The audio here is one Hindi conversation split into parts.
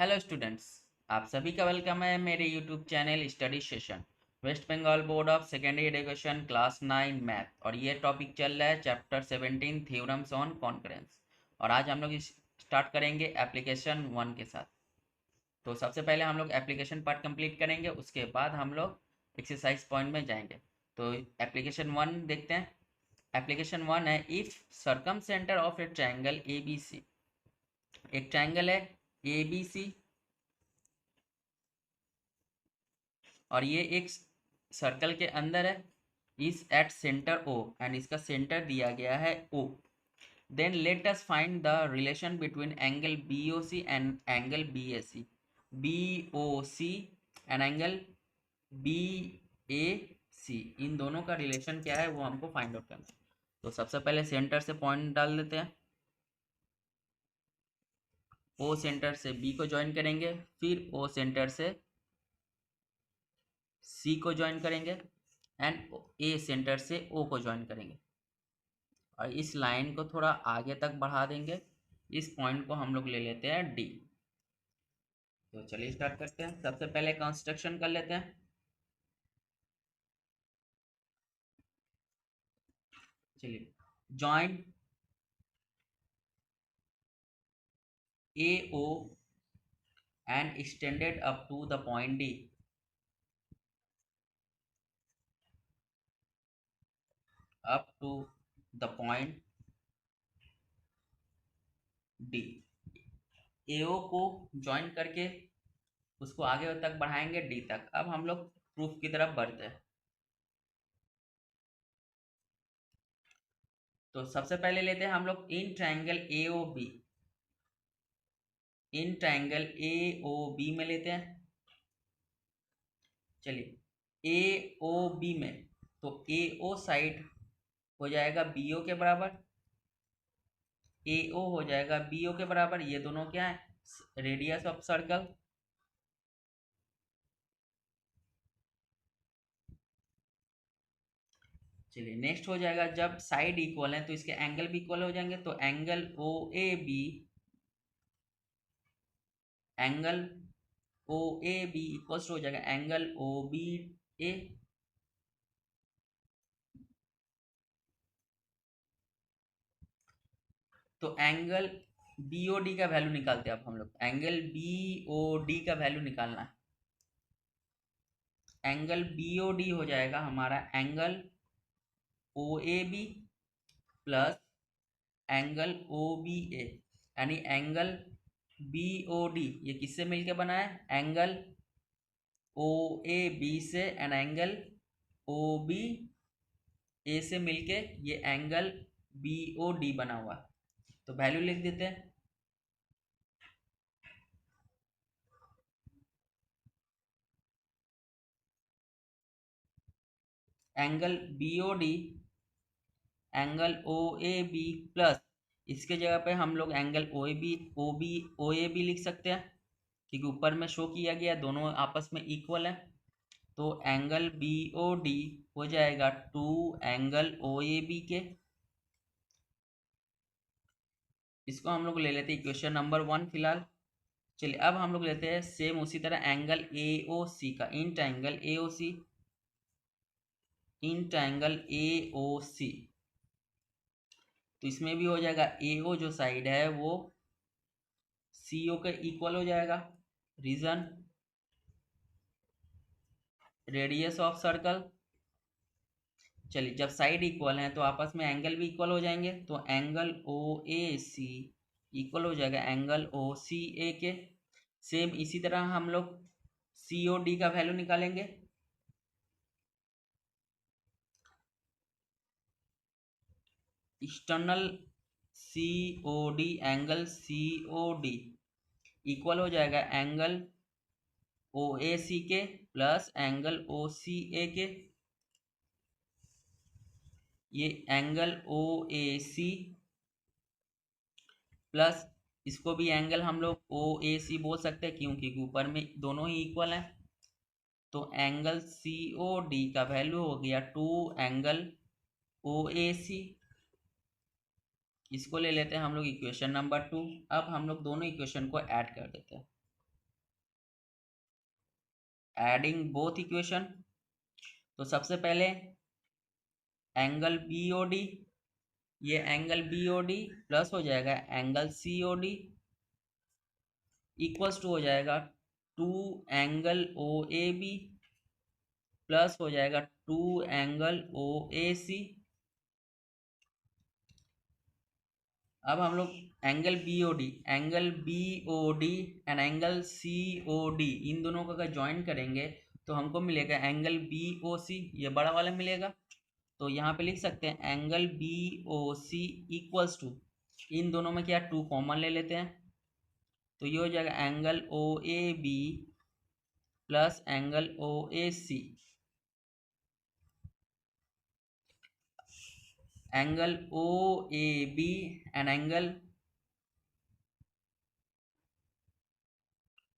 हेलो स्टूडेंट्स, आप सभी का वेलकम है मेरे YouTube channel study session. West Bengal board of secondary education class 9 math और ये टॉपिक चल रहा है चैप्टर 17 थ्योरम्स ऑन कॉन्करेंस। और आज हम लोग स्टार्ट करेंगे एप्लीकेशन 1 के साथ। तो सबसे पहले हम लोग एप्लीकेशन पार्ट कंप्लीट करेंगे, उसके बाद हम लोग एक्सरसाइज पॉइंट में जाएंगे। तो एप्लीकेशन 1 देखते हैं। एप्लीकेशन 1 है if circumcentre of a triangle A B C. एक ट्रायंगल है ए बी सी और ये एक सर्कल के अंदर है, is at centre O and इसका सेंटर दिया गया है O. Then let us find the relation between angle B O C and angle B A C. B O C and angle B A C, इन दोनों का रिलेशन क्या है वो हमको फाइंड आउट करना है। तो सबसे पहले सेंटर से पॉइंट डाल देते हैं। ओ सेंटर से बी को ज्वाइन करेंगे, फिर ओ सेंटर से सी को ज्वाइन करेंगे एंड ए सेंटर से ओ को ज्वाइन करेंगे और इस लाइन को थोड़ा आगे तक बढ़ा देंगे। इस पॉइंट को हम लोग ले लेते हैं डी। तो चलिए स्टार्ट करते हैं। सबसे पहले कंस्ट्रक्शन कर लेते हैं। चलिए, join A O and extended up to the point D. Up to the point D, A O को ज्वाइन करके उसको आगे तक बढ़ाएंगे डी तक। अब हम लोग प्रूफ की तरफ बढ़ते हैं। तो सबसे पहले लेते हैं हम लोग in triangle A O B. In triangle A O B में लेते हैं। चलिए, ए ओ बी में तो ए ओ साइड हो जाएगा बी ओ के बराबर, ए ओ हो जाएगा बी ओ के बराबर। ये दोनों क्या है, रेडियस ऑफ सर्कल। चलिए, नेक्स्ट हो जाएगा जब साइड इक्वल है तो इसके एंगल भी इक्वल हो जाएंगे। तो angle O A B, angle O A B equals हो जाएगा एंगल ओ बी ए। तो एंगल बी ओ डी का वैल्यू निकालते हैं। अब हम लोग एंगल बी ओ डी का वैल्यू निकालना है। एंगल बी ओ डी हो जाएगा हमारा angle O A B plus angle O B A, यानी एंगल बी ओ डी ये किससे मिलके बना है, एंगल ओ ए बी से एंड एंगल ओ बी ए से मिलके ये एंगल बी ओ डी बना हुआ है। तो वैल्यू लिख देते हैं। Angle B O D, angle O A B plus इसके जगह पे हम लोग एंगल ओ ए बी लिख सकते हैं क्योंकि ऊपर में शो किया गया दोनों आपस में इक्वल है। तो एंगल बी ओ डी हो जाएगा two angle O A B के। इसको हम लोग ले लेते हैं इक्वेशन नंबर 1 फिलहाल। चलिए, अब हम लोग लेते हैं सेम उसी तरह एंगल ए ओ सी का, इन triangle A O C, in triangle A ओ सी। तो इसमें भी हो जाएगा ए ओ जो साइड है वो सी ओ के इक्वल हो जाएगा। Reason, radius of circle. चलिए, जब साइड इक्वल हैं तो आपस में एंगल भी इक्वल हो जाएंगे। तो एंगल ओ ए सी इक्वल हो जाएगा एंगल ओ सी ए के। सेम इसी तरह हम लोग सी ओ डी का वैल्यू निकालेंगे। External C O D, angle C O D equal हो जाएगा एंगल ओ ए सी के प्लस एंगल ओ सी ए के। ये एंगल ओ ए सी प्लस इसको भी एंगल हम लोग ओ ए सी बोल सकते हैं क्योंकि ऊपर में दोनों ही इक्वल हैं। तो एंगल सी ओ डी का वैल्यू हो गया टू एंगल ओ ए सी। इसको ले लेते हैं हम लोग इक्वेशन नंबर 2। अब हम लोग दोनों इक्वेशन को ऐड कर देते हैं। एडिंग बोथ इक्वेशन, तो सबसे पहले एंगल BOD, ये एंगल BOD प्लस हो जाएगा एंगल COD इक्वल्स टू हो जाएगा 2 एंगल OAB प्लस हो जाएगा 2 एंगल OAC। अब हम लोग angle BOD and angle COD इन दोनों को अगर ज्वाइन करेंगे तो हमको मिलेगा एंगल BOC, ये बड़ा वाला मिलेगा। तो यहाँ पे लिख सकते हैं एंगल BOC इक्वल्स टू, इन दोनों में क्या 2 कॉमन ले लेते हैं, तो ये हो जाएगा angle OAB plus angle OAC, angle OAB and angle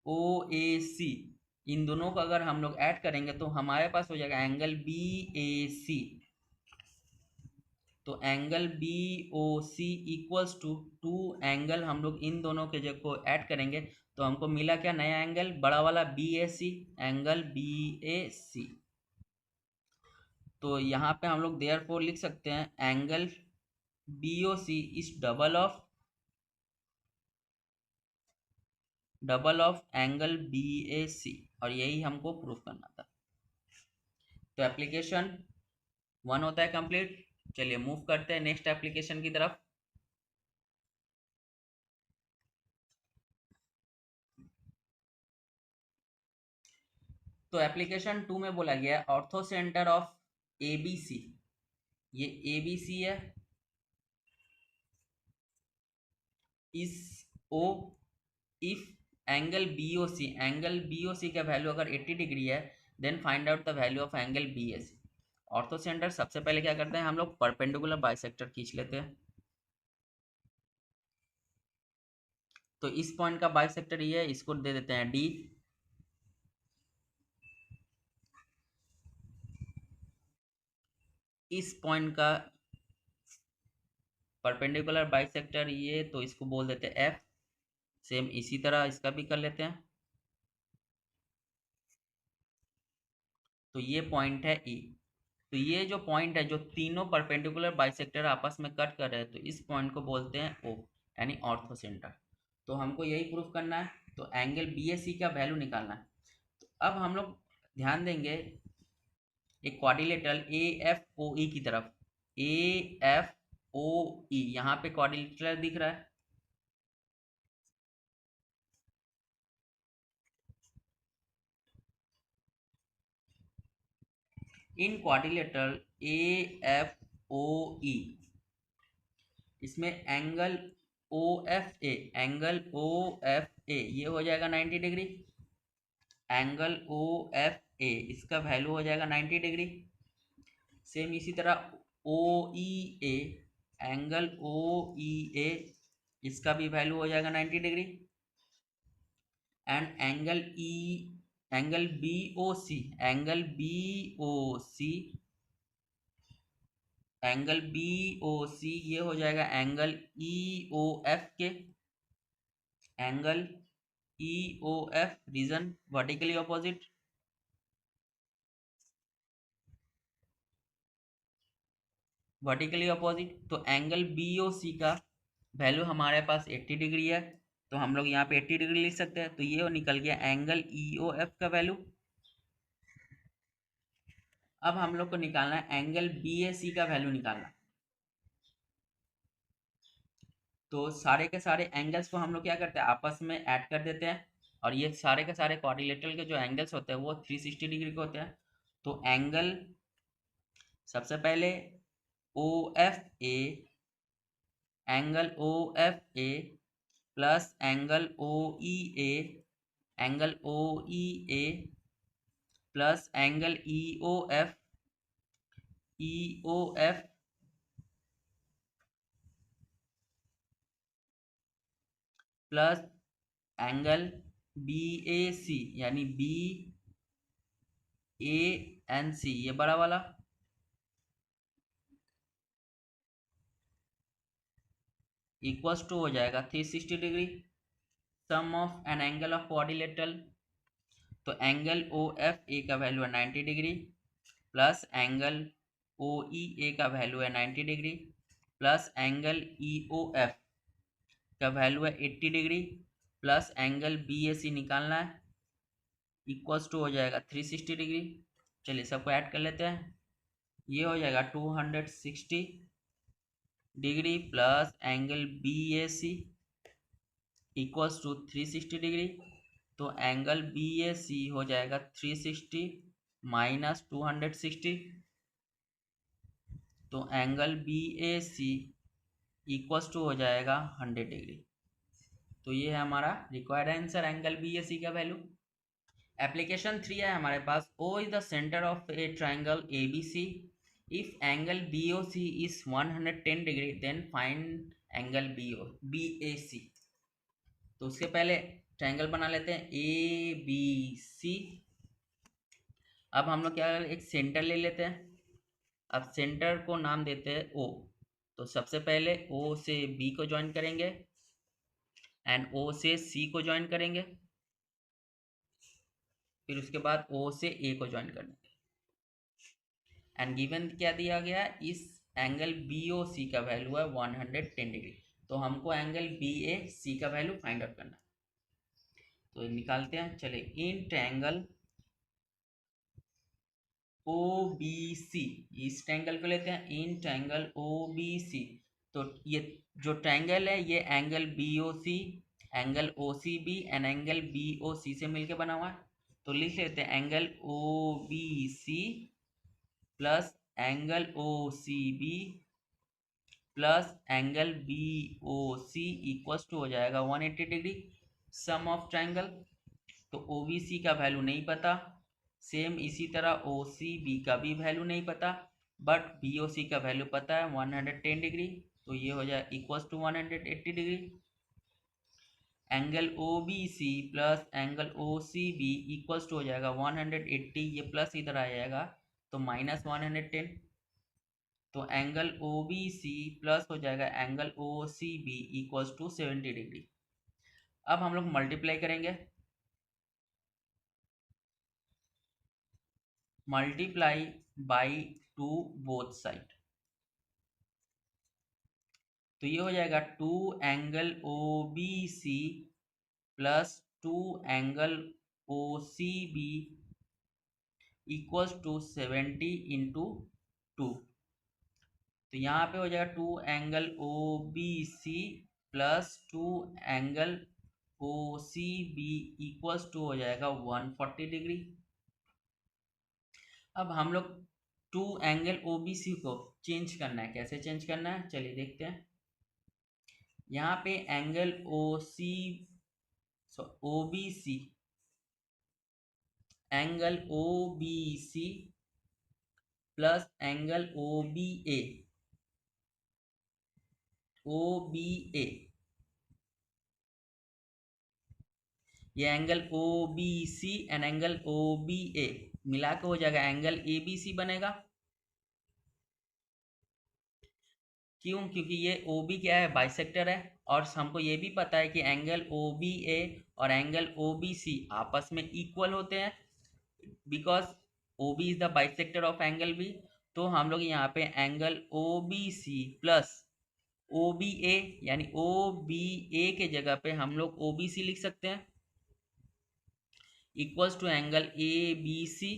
OAC, इन दोनों को अगर हम लोग ऐड करेंगे तो हमारे पास हो जाएगा एंगल BAC। तो angle BOC equals to 2 angle, हम लोग इन दोनों के जगह को ऐड करेंगे तो हमको मिला क्या, नया एंगल बड़ा वाला BAC, एंगल BAC। तो यहाँ पे हम लोग देयरफॉर लिख सकते हैं angle BOC is double of angle BAC, और यही हमको प्रूफ करना था। तो एप्लीकेशन 1 होता है कंप्लीट। चलिए मूव करते हैं नेक्स्ट एप्लीकेशन की तरफ। तो एप्लीकेशन 2 में बोला गया है ऑर्थो सेंटर ऑफ ABC, ये ABC है, इस O इफ एंगल BOC का वैल्यू अगर 80 डिग्री है then find out the value of angle BAC। Orthocentre सबसे पहले क्या करते हैं, हम लोग परपेंडिकुलर बाइसेक्टर खींच लेते हैं। तो इस पॉइंट का बाइसेक्टर ये है, इसको दे देते हैं D। इस पॉइंट का परपेंडिकुलर बाइसेक्टर ये, तो इसको बोल देते हैं F। सेम इसी तरह इसका भी कर लेते हैं। तो ये पॉइंट है E। तो ये जो पॉइंट है, जो तीनों परपेंडिकुलर बाइसेक्टर आपस में कट कर रहे हैं, तो इस पॉइंट को बोलते हैं O, यानी ऑर्थो सेंटर। तो हमको यही प्रूफ करना है, तो एंगल BAC का वैल्यू निकालना है। तो अब हम लोग ध्यान देंगे एक क्वाड्रिलेटरल AFOE की तरफ। AFOE यहाँ पे क्वाड्रिलेटरल दिख रहा है, इन क्वाड्रिलेटरल AFOE इसमें एंगल OFA ये हो जाएगा 90 डिग्री, एंगल OFA इसका वैल्यू हो जाएगा 90 डिग्री। सेम इसी तरह OEA, एंगल OEA इसका भी वैल्यू हो जाएगा 90 degree. And angle BOC, angle BOC ये हो जाएगा एंगल EOF के, angle EOF reason vertically opposite. तो एंगल BOC का वैल्यू हमारे पास 80 डिग्री है, तो हम लोग यहाँ पे 80 डिग्री लिख सकते हैं। तो ये निकल गया एंगल EOF का वैल्यू। अब हम लोग को निकालना है एंगल BAC का वैल्यू निकालना है। तो सारे के सारे एंगल्स को हम लोग क्या करते हैं, आपस में ऐड कर देते हैं, और ये सारे के सारे क्वाड्रिलेटरल के जो एंगल्स होते हैं वो 360 डिग्री के होते हैं। तो एंगल सबसे पहले OFA, angle OFA plus angle OEA, angle OEA plus angle EOF plus angle BAC, यानी BANC ये बड़ा वाला, इक्वल्स टू हो जाएगा 360 degree, sum of an angle of quadrilateral. तो एंगल ओ एफ ए का वैल्यू है 90 degree plus angle O E A का वैल्यू है 90 degree plus angle E O F का वैल्यू है 80 degree plus angle B A C निकालना है, इक्वल्स टू हो जाएगा 360 डिग्री। चलिए सबको ऐड कर लेते हैं। ये हो जाएगा 260 degree plus angle B A C equals to 360 degree. तो एंगल बी ए सी हो जाएगा 360 माइनस 260, तो angle B A C equals to हो जाएगा 100 डिग्री। तो ये है हमारा required answer angle B A C का वैल्यू। एप्लीकेशन 3 है हमारे पास, O is the centre of a triangle A B C. If angle B O C is 110 degree then find angle B A सी। तो उसके पहले ट्राइंगल बना लेते हैं ए बी सी। अब हम लोग क्या एक सेंटर ले लेते हैं। अब सेंटर को नाम देते हैं O। तो सबसे पहले O से B को ज्वाइन करेंगे एंड O से C को ज्वाइन करेंगे, फिर उसके बाद O से A को ज्वाइन करेंगे। एंड गिवन क्या दिया गया, इस एंगल बी ओ सी का वैल्यू है 110 डिग्री। तो हमको एंगल बी ए सी का वैल्यू फाइंड आउट करना है, तो निकालते हैं। चलिए इन ट्रायंगल ओ बी सी, इस ट्रायंगल को लेते हैं in triangle O B C. तो ये जो ट्रायंगल है ये angle B O C, angle O C B and angle B O C से मिलकर बना हुआ है। तो लिख लेते हैं angle O B C plus angle O C B plus angle B O C equals to हो जाएगा 180 डिग्री सम ऑफ ट्रायंगल। तो ओ बी सी का वैल्यू नहीं पता, सेम इसी तरह ओ सी बी का भी वैल्यू नहीं पता, बट बी ओ सी का वैल्यू पता है 110 डिग्री। तो ये हो जाए equals to 180 degree. Angle O B C plus angle O C B equals to हो जाएगा 180, ये प्लस इधर आ जाएगा तो माइनस 110। तो angle O B C plus हो जाएगा angle O C B equals to 70 degree. अब हम लोग मल्टीप्लाई करेंगे, multiply by two both side. तो ये हो जाएगा 2 angle O B C plus 2 angle O C B equals to 70 into 2। तो यहाँ पे हो जाएगा 2 angle O B C plus 2 angle O C B equals to हो जाएगा 140 डिग्री। अब हम लोग 2 एंगल ओ बी सी को चेंज करना है, कैसे चेंज करना है चलिए देखते हैं। यहाँ पे angle O C O B C, angle O B C plus angle O B A, O B A, ये angle O B C and angle O B A मिला के हो जाएगा एंगल ए बी सी बनेगा। क्यों? क्योंकि ये ओ बी क्या है, बाइसेक्टर है, और हमको ये भी पता है कि एंगल ओ बी ए और एंगल ओ बी सी आपस में इक्वल होते हैं, because O B is the bisector of angle B. तो हम लोग यहाँ पे angle O B C plus O B A, यानी ओ बी ए के जगह पे हम लोग ओ बी सी लिख सकते हैं, equals to angle A B C.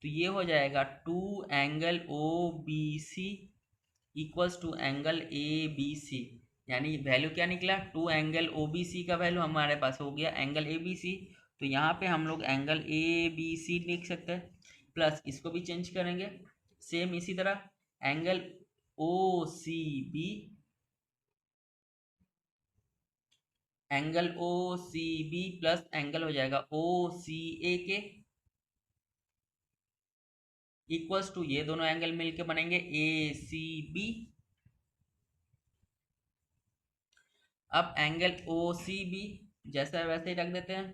तो ये हो जाएगा 2 angle O B C equals to angle A B C, यानी वैल्यू क्या निकला 2 एंगल ओ बी सी का वैल्यू हमारे पास हो गया एंगल ए बी सी। तो यहाँ पे हम लोग एंगल ए बी सी लिख सकते हैं, प्लस इसको भी चेंज करेंगे सेम इसी तरह angle O C B, angle O C B plus angle हो जाएगा ओ सी ए के इक्वल्स टू ये दोनों एंगल मिलके बनेंगे ए सी बी। अब एंगल ओ सी बी जैसा वैसे ही रख देते हैं,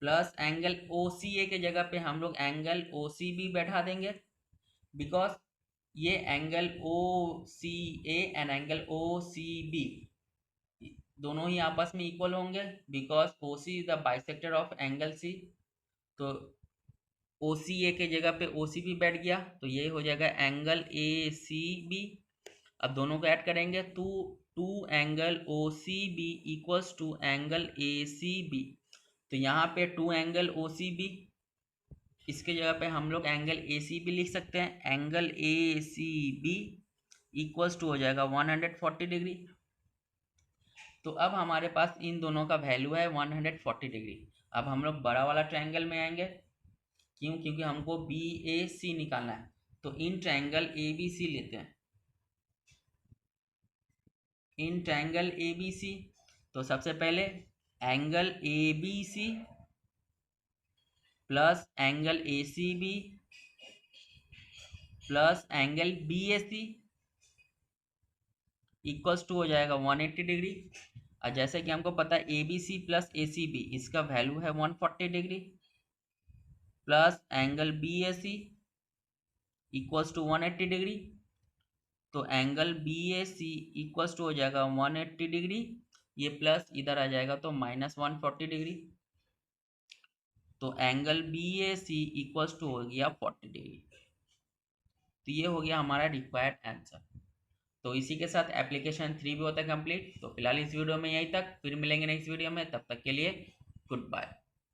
प्लस एंगल ओ सी ए के जगह पे हम लोग एंगल ओ सी बी बैठा देंगे, बिकॉज ये angle O C A and angle O C B दोनों ही आपस में इक्वल होंगे, because O C is the bisector of angle C. तो ओ सी ए के जगह पे ओ सी बी बैठ गया, तो ये हो जाएगा एंगल ए सी बी। अब दोनों को ऐड करेंगे तो two angle O C B equals to angle A C B. तो यहाँ पे two angle O C B, इसके जगह पे हम लोग एंगल ए सी बी लिख सकते हैं। Angle A C B equals to हो जाएगा 140 डिग्री। तो अब हमारे पास इन दोनों का वैल्यू है 140 डिग्री। अब हम लोग बड़ा वाला ट्रायंगल में आएंगे, क्यों? क्योंकि हमको बी ए सी निकालना है। तो इन ट्रायंगल ए बी सी लेते हैं, इन ट्रायंगल ए बी सी। तो सबसे पहले angle A B C plus angle A C B plus angle B A C equals to हो जाएगा 180 डिग्री। और जैसे कि हमको पता है A B C plus A C B, इसका वैल्यू है 140 degree, plus angle B A C equals to 180 degree. तो angle B A C equals to हो जाएगा 180 डिग्री, ये प्लस इधर आ जाएगा तो माइनस 140 डिग्री। तो angle B A C equals to हो गया 40 डिग्री। तो ये हो गया हमारा रिक्वायर्ड आंसर। तो इसी के साथ एप्लीकेशन 3 भी होता है कंप्लीट। तो फिलहाल इस वीडियो में यहीं तक, फिर मिलेंगे नेक्स्ट वीडियो में, तब तक के लिए गुड बाय।